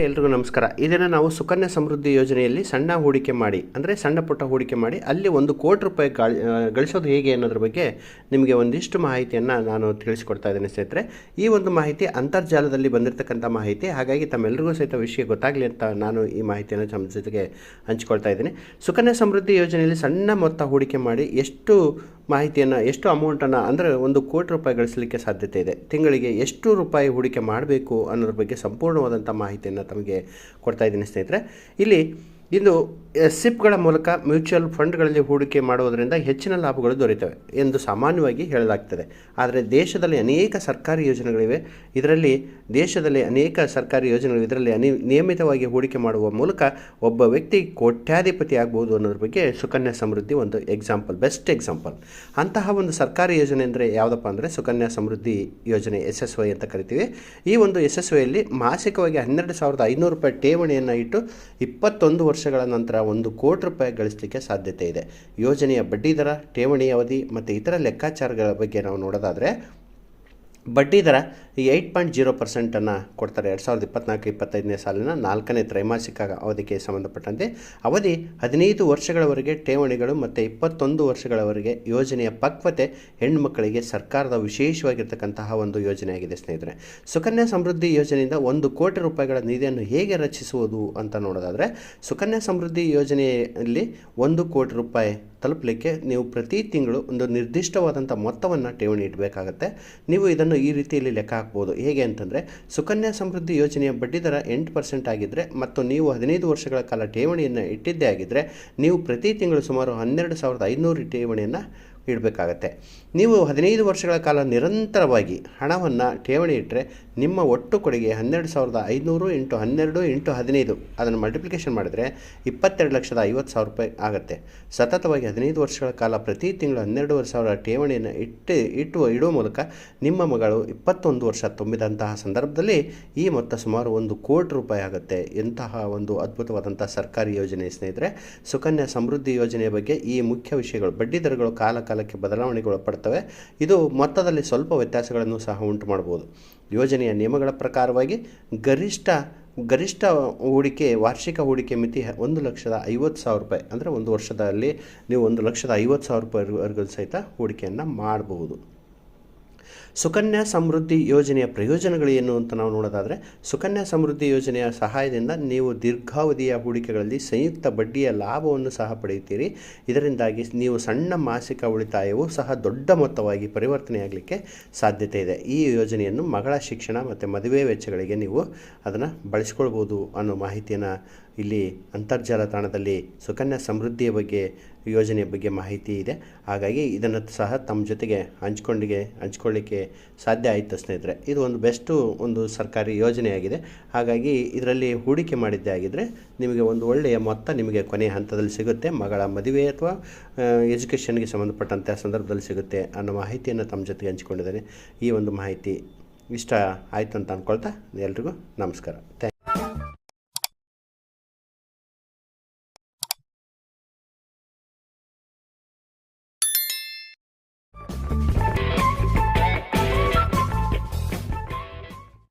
ಎಲ್ರಿಗೂ ನಮಸ್ಕಾರ. ಇದನ್ನು ನಾವು ಸುಕನ್ಯಾ ಸಮೃದ್ಧಿ ಯೋಜನೆಯಲ್ಲಿ ಸಣ್ಣ ಹೂಡಿಕೆ ಮಾಡಿ, ಅಂದರೆ ಸಣ್ಣ ಪುಟ್ಟ ಹೂಡಿಕೆ ಮಾಡಿ ಅಲ್ಲಿ 1 ಕೋಟಿ ರೂಪಾಯಿ ಗಳಿಸೋದು ಹೇಗೆ ಅನ್ನೋದ್ರ ಬಗ್ಗೆ ನಿಮಗೆ ಒಂದಿಷ್ಟು ಮಾಹಿತಿಯನ್ನು ನಾನು ತಿಳಿಸ್ಕೊಡ್ತಾ ಇದ್ದೇನೆ ಸ್ನೇಹಿತರೆ. ಈ ಒಂದು ಮಾಹಿತಿ ಅಂತರ್ಜಾಲದಲ್ಲಿ ಬಂದಿರತಕ್ಕಂಥ ಮಾಹಿತಿ, ಹಾಗಾಗಿ ತಮ್ಮೆಲ್ಲರಿಗೂ ಸಹಿತ ವಿಷಯ ಗೊತ್ತಾಗಲಿ ಅಂತ ನಾನು ಈ ಮಾಹಿತಿಯನ್ನು ನಮ್ಮ ಜೊತೆಗೆ ಹಂಚಿಕೊಳ್ತಾ ಇದ್ದೀನಿ. ಸುಕನ್ಯಾ ಸಮೃದ್ಧಿ ಯೋಜನೆಯಲ್ಲಿ ಸಣ್ಣ ಮೊತ್ತ ಹೂಡಿಕೆ ಮಾಡಿ ಎಷ್ಟು ಅಮೌಂಟನ್ನು ಅಂದರೆ 1 ಕೋಟಿ ರೂಪಾಯಿ ಗಳಿಸಲಿಕ್ಕೆ ಸಾಧ್ಯತೆ ಇದೆ, ತಿಂಗಳಿಗೆ ಎಷ್ಟು ರೂಪಾಯಿ ಹೂಡಿಕೆ ಮಾಡಬೇಕು ಅನ್ನೋದ್ರ ಬಗ್ಗೆ ಸಂಪೂರ್ಣವಾದಂಥ ಮಾಹಿತಿಯನ್ನು ತಮಗೆ ಕೊಡ್ತಾ ಇದ್ದೀನಿ ಸ್ನೇಹಿತರೆ. ಇಂದು ಸಿಪ್ಗಳ ಮೂಲಕ ಮ್ಯೂಚುವಲ್ ಫಂಡ್ಗಳಲ್ಲಿ ಹೂಡಿಕೆ ಮಾಡುವುದರಿಂದ ಹೆಚ್ಚಿನ ಲಾಭಗಳು ದೊರೆಯುತ್ತವೆ ಎಂದು ಸಾಮಾನ್ಯವಾಗಿ ಹೇಳಲಾಗ್ತದೆ. ಆದರೆ ದೇಶದಲ್ಲಿ ಅನೇಕ ಸರ್ಕಾರಿ ಯೋಜನೆಗಳಿವೆ. ಇದರಲ್ಲಿ ನಿಯಮಿತವಾಗಿ ಹೂಡಿಕೆ ಮಾಡುವ ಮೂಲಕ ಒಬ್ಬ ವ್ಯಕ್ತಿ ಕೋಟ್ಯಾಧಿಪತಿ ಆಗ್ಬೋದು ಅನ್ನೋದ್ರ ಬಗ್ಗೆ ಸುಕನ್ಯಾ ಸಮೃದ್ಧಿ ಒಂದು ಬೆಸ್ಟ್ ಎಕ್ಸಾಂಪಲ್. ಅಂತಹ ಒಂದು ಸರ್ಕಾರಿ ಯೋಜನೆ ಅಂದರೆ ಯಾವುದಪ್ಪ ಅಂದರೆ ಸುಕನ್ಯಾ ಸಮೃದ್ಧಿ ಯೋಜನೆ, SSY ಅಂತ ಕರಿತೀವಿ. ಈ ಒಂದು SSYಯಲ್ಲಿ ಮಾಸಿಕವಾಗಿ 12,500 ರೂಪಾಯಿ ಠೇವಣಿಯನ್ನು ಇಟ್ಟು 21 ವರ್ಷಗಳ ನಂತರ 1 ಕೋಟಿ ರೂಪಾಯಿ ಗಳಿಸಲಿಕ್ಕೆ ಸಾಧ್ಯತೆ ಇದೆ. ಯೋಜನೆಯ ಬಡ್ಡಿದರ, ಠೇವಣಿ ಅವಧಿ ಮತ್ತು ಇತರ ಲೆಕ್ಕಾಚಾರಗಳ ಬಗ್ಗೆ ನಾವು ನೋಡೋದಾದರೆ, ಬಡ್ಡಿದರ 8.0% ಕೊಡ್ತಾರೆ 2024-25ನೇ ಸಾಲಿನ 4ನೇ ತ್ರೈಮಾಸಿಕ ಅವಧಿಗೆ ಸಂಬಂಧಪಟ್ಟಂತೆ. ಅವಧಿ 15 ವರ್ಷಗಳವರೆಗೆ ಠೇವಣಿಗಳು ಮತ್ತು 21 ವರ್ಷಗಳವರೆಗೆ. ಯೋಜನೆಯ ಪಕ್ವತೆ ಹೆಣ್ಣುಮಕ್ಕಳಿಗೆ ಸರ್ಕಾರದ ವಿಶೇಷವಾಗಿರ್ತಕ್ಕಂತಹ ಒಂದು ಯೋಜನೆಯಾಗಿದೆ ಸ್ನೇಹಿತರೆ. ಸುಕನ್ಯಾ ಸಮೃದ್ಧಿ ಯೋಜನೆಯಿಂದ 1 ಕೋಟಿ ರೂಪಾಯಿಗಳ ನಿಧಿಯನ್ನು ಹೇಗೆ ರಚಿಸುವುದು ಅಂತ ನೋಡೋದಾದರೆ, ಸುಕನ್ಯಾ ಸಮೃದ್ಧಿ ಯೋಜನೆಯಲ್ಲಿ 1 ಕೋಟಿ ರೂಪಾಯಿ ತಲುಪಲಿಕ್ಕೆ ನೀವು ಪ್ರತಿ ತಿಂಗಳು ಒಂದು ನಿರ್ದಿಷ್ಟವಾದಂಥ ಮೊತ್ತವನ್ನು ಠೇವಣಿ ಇಡಬೇಕಾಗತ್ತೆ. ನೀವು ಇದನ್ನು ಈ ರೀತಿಯಲ್ಲಿ ಲೆಕ್ಕ ಹಾಕ್ಬೋದು. ಹೇಗೆ ಅಂತಂದರೆ, ಸುಕನ್ಯಾ ಸಮೃದ್ಧಿ ಯೋಜನೆಯ ಬಡ್ಡಿದರ 8% ಆಗಿದ್ದರೆ ಮತ್ತು ನೀವು 15 ವರ್ಷಗಳ ಕಾಲ ಠೇವಣಿಯನ್ನು ಇಟ್ಟಿದ್ದೇ ಆಗಿದ್ದರೆ, ನೀವು ಪ್ರತಿ ತಿಂಗಳು ಸುಮಾರು 12,500 ಠೇವಣಿಯನ್ನು ಇಡಬೇಕಾಗತ್ತೆ. ನೀವು 15 ವರ್ಷಗಳ ಕಾಲ ನಿರಂತರವಾಗಿ ಹಣವನ್ನು ಠೇವಣಿ ಇಟ್ಟರೆ ನಿಮ್ಮ ಒಟ್ಟು ಕೊಡುಗೆ 12,500 × 12 × 15 ಅದನ್ನು ಮಲ್ಟಿಪ್ಲಿಕೇಶನ್ ಮಾಡಿದರೆ 22,50,000 ರೂಪಾಯಿ ಆಗುತ್ತೆ. ಸತತವಾಗಿ 15 ವರ್ಷಗಳ ಕಾಲ ಪ್ರತಿ ತಿಂಗಳು 12,500 ಠೇವಣಿಯನ್ನು ಇಡುವ ಮೂಲಕ ನಿಮ್ಮ ಮಗಳು 21 ವರ್ಷ ತುಂಬಿದಂತಹ ಸಂದರ್ಭದಲ್ಲಿ ಈ ಮೊತ್ತ ಸುಮಾರು 1 ಕೋಟಿ ರೂಪಾಯಿ ಆಗುತ್ತೆ. ಎಂತಹ ಒಂದು ಅದ್ಭುತವಾದಂಥ ಸರ್ಕಾರಿ ಯೋಜನೆ ಸ್ನೇಹಿತರೆ. ಸುಕನ್ಯಾ ಸಮೃದ್ಧಿ ಯೋಜನೆಯ ಬಗ್ಗೆ ಈ ಮುಖ್ಯ ವಿಷಯಗಳು. ಬಡ್ಡಿ ದರಗಳು ಕಾಲಕ್ಕೆ ಬದಲಾವಣೆಗೊಳಪಡ್ತವೆ. ಇದು ಮೊತ್ತದಲ್ಲಿ ಸ್ವಲ್ಪ ವ್ಯತ್ಯಾಸಗಳನ್ನು ಸಹ ಉಂಟು ಮಾಡಬಹುದು. ಯೋಜನೆಯ ನಿಯಮಗಳ ಪ್ರಕಾರವಾಗಿ ಗರಿಷ್ಠ ಹೂಡಿಕೆ, ವಾರ್ಷಿಕ ಹೂಡಿಕೆ ಮಿತಿ 1,50,000 ರೂಪಾಯಿ. ಅಂದರೆ ಒಂದು ವರ್ಷದಲ್ಲಿ ನೀವು 1,50,000 ರೂಪಾಯಿವರೆಗೂ ಸಹಿತ ಹೂಡಿಕೆಯನ್ನು ಮಾಡಬಹುದು. ಸುಕನ್ಯಾ ಸಮೃದ್ಧಿ ಯೋಜನೆಯ ಪ್ರಯೋಜನಗಳು ಏನು ಅಂತ ನಾವು ನೋಡೋದಾದರೆ, ಸುಕನ್ಯಾ ಸಮೃದ್ಧಿ ಯೋಜನೆಯ ಸಹಾಯದಿಂದ ನೀವು ದೀರ್ಘಾವಧಿಯ ಹೂಡಿಕೆಗಳಲ್ಲಿ ಸಂಯುಕ್ತ ಬಡ್ಡಿಯ ಲಾಭವನ್ನು ಸಹ ಪಡೆಯುತ್ತೀರಿ. ಇದರಿಂದಾಗಿ ನೀವು ಸಣ್ಣ ಮಾಸಿಕ ಉಳಿತಾಯವು ಸಹ ದೊಡ್ಡ ಮೊತ್ತವಾಗಿ ಪರಿವರ್ತನೆಯಾಗಲಿಕ್ಕೆ ಸಾಧ್ಯತೆ ಇದೆ. ಈ ಯೋಜನೆಯನ್ನು ಮಗಳ ಶಿಕ್ಷಣ ಮತ್ತು ಮದುವೆ ವೆಚ್ಚಗಳಿಗೆ ನೀವು ಅದನ್ನು ಬಳಸ್ಕೊಳ್ಬೋದು ಅನ್ನೋ ಮಾಹಿತಿಯನ್ನು ಇಲ್ಲಿ ಅಂತರ್ಜಾಲ ತಾಣದಲ್ಲಿ ಸುಕನ್ಯಾ ಸಮೃದ್ಧಿಯ ಬಗ್ಗೆ, ಯೋಜನೆಯ ಬಗ್ಗೆ ಮಾಹಿತಿ ಇದೆ. ಹಾಗಾಗಿ ಇದನ್ನು ಸಹ ತಮ್ಮ ಜೊತೆಗೆ ಹಂಚ್ಕೊಳ್ಳಿಕ್ಕೆ ಸಾಧ್ಯ ಆಯಿತು ಸ್ನೇಹಿತರೆ. ಇದು ಒಂದು ಸರ್ಕಾರಿ ಯೋಜನೆಯಾಗಿದೆ. ಹಾಗಾಗಿ ಇದರಲ್ಲಿ ಹೂಡಿಕೆ ಮಾಡಿದ್ದೇ ಆಗಿದ್ದರೆ ನಿಮಗೆ ಒಂದು ಒಳ್ಳೆಯ ಮೊತ್ತ ನಿಮಗೆ ಕೊನೆಯ ಹಂತದಲ್ಲಿ ಸಿಗುತ್ತೆ. ಮಗಳ ಮದುವೆ ಅಥವಾ ಎಜುಕೇಷನ್ಗೆ ಸಂಬಂಧಪಟ್ಟಂಥ ಸಂದರ್ಭದಲ್ಲಿ ಸಿಗುತ್ತೆ ಅನ್ನೋ ಮಾಹಿತಿಯನ್ನು ತಮ್ಮ ಜೊತೆಗೆ ಹಂಚಿಕೊಂಡಿದ್ದೇನೆ. ಈ ಒಂದು ಮಾಹಿತಿ ಇಷ್ಟ ಆಯಿತು ಅಂತ ಅಂದ್ಕೊಳ್ತಾ ಎಲ್ರಿಗೂ ನಮಸ್ಕಾರ. Thank you.